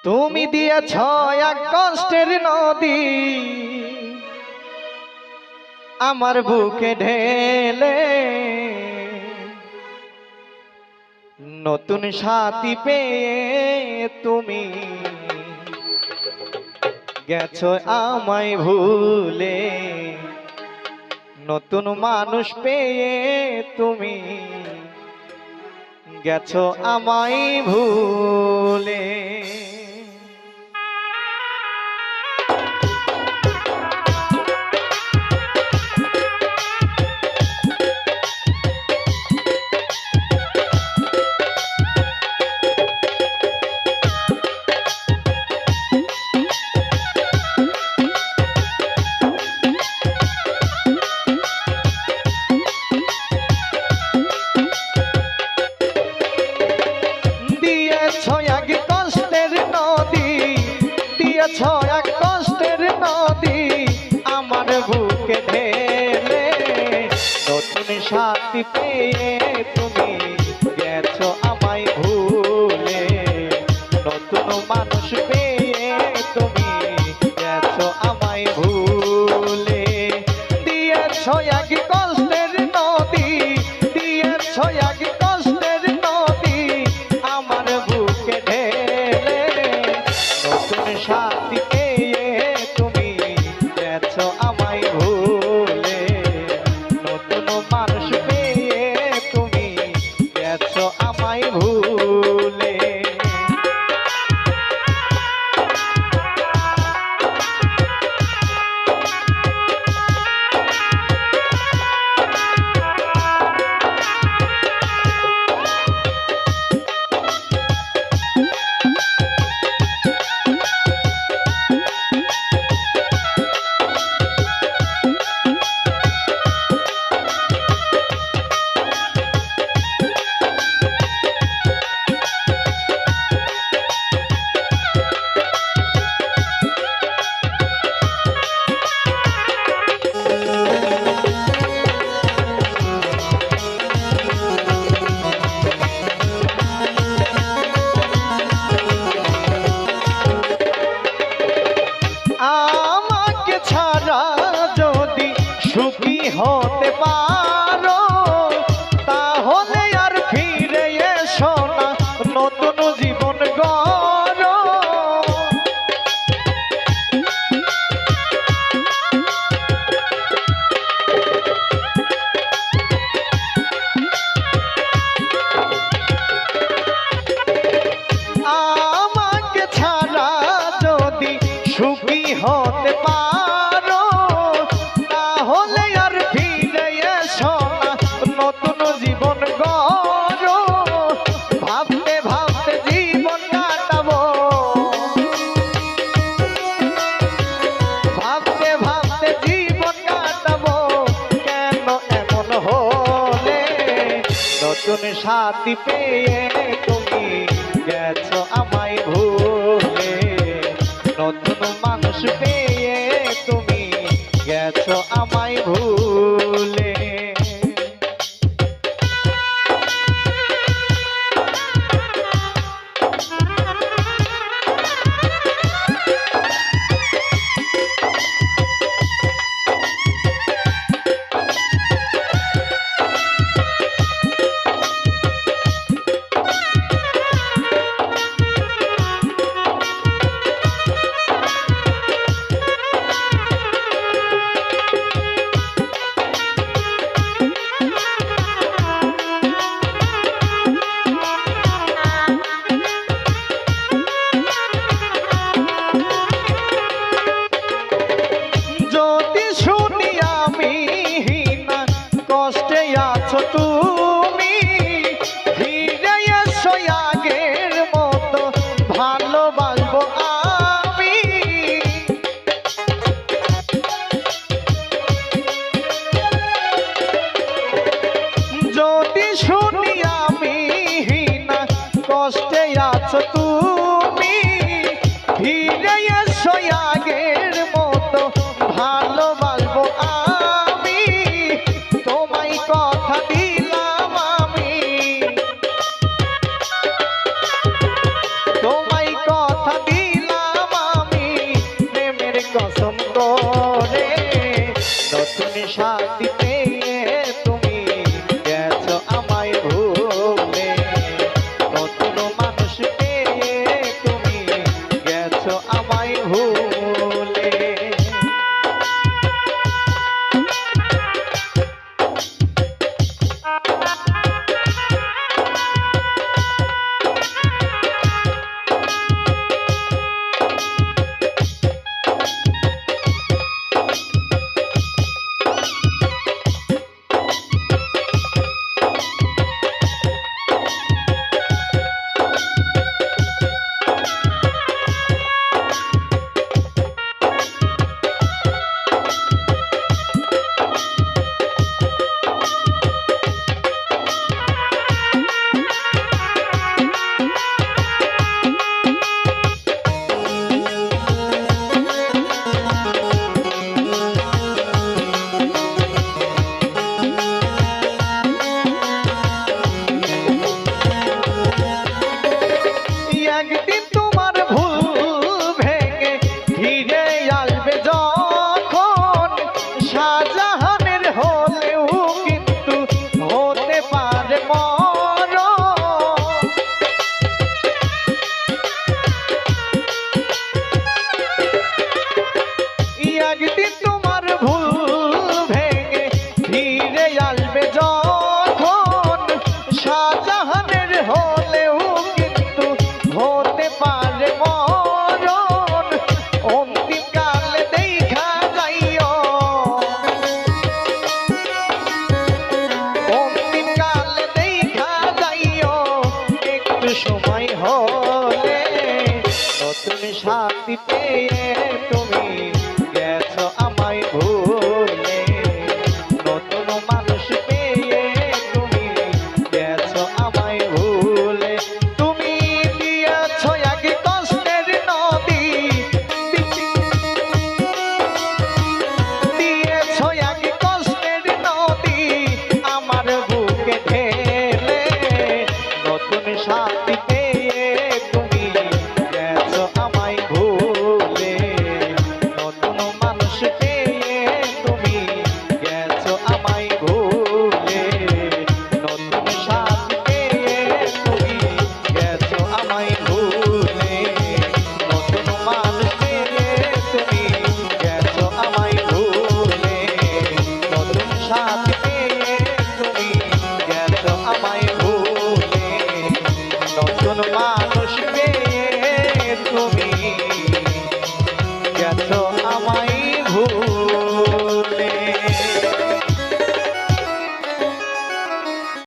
তুমি দিয়েছ এক কষ্টের নদী আমার বুকে ঢেলে, নতুন সাথী পেয়ে তুমি গেছো আমায় ভুলে, নতুন মানুষ পেয়ে তুমি গেছো আমায় ভুলে। এক কষ্টের নদী আমার বুকে ঢেলে, নতুন সাথী পেয়ে তুমি গেছো আমায় ভুলে, নতুন মানুষ পেয়ে তুমি গেছো আমায় ভুলে। দিয়েছ এক কষ্টের নদী, দিয়েছ এক কষ্টের নদী আমার বুকে ঢেলে, নতুন সাথী পেয়ে তুমি গেছো আমায় ভুলে, নতুন মানুষ পেয়ে তুমি গেছো আমায় ভুলে। আমাকে ছাড়া যদি সুখী হতে পারো, তাহলে আর ফিরে এসো না, নতুন জীবন গড়ো। আমাকে ছাড়া যদি সুখী হতে পারো, তাহলে আর ফিরে এসো না, নতুন জীবন গড়ো। ভাবতে ভাবতে জীবন কাটাবো, ভাবতে ভাবতে জীবন কাটাবো, কেন এমন হলে, নতুন সাথী পেয়ে তুমি গেছো আমায় ভুলে, নতুন মানুষ পেয়ে তুমি গেছো আমায় ভুলে। তুমি ফিরে এসো আগের মতো, ভালোবাসবো আমি। যদি শুনি আমি না কষ্টে আছো তুমি, ফিরে এসো আগের মতো, ভালোবাসবো আমি। তোমায় কথা দিলাম আমি, তোমায় কথা সাথী পেয়ে তুমি গেছো আমায় ভুলে, নতুন মানুষ পেয়ে তুমি গেছো আমায় ভুলে। তুমি দিয়েছো এক কষ্টের নদী, দিয়েছো এক কষ্টের নদী আমার বুকে ঢেলে, নতুন সাথী পেয়ে তুমি গেছো আমায় ভুলে, নতুন মানুষ পেয়ে তুমি গেছো আমায় ভুলে, নতুন সাথী পেয়ে তুমি গেছো আমায় ভুলে, নতুন মানুষ পেয়ে তুমি গেছো আমায় ভুলে, নতুন সাথী পেয়ে তুমি গেছো আমায় ভুলে, নতুন মা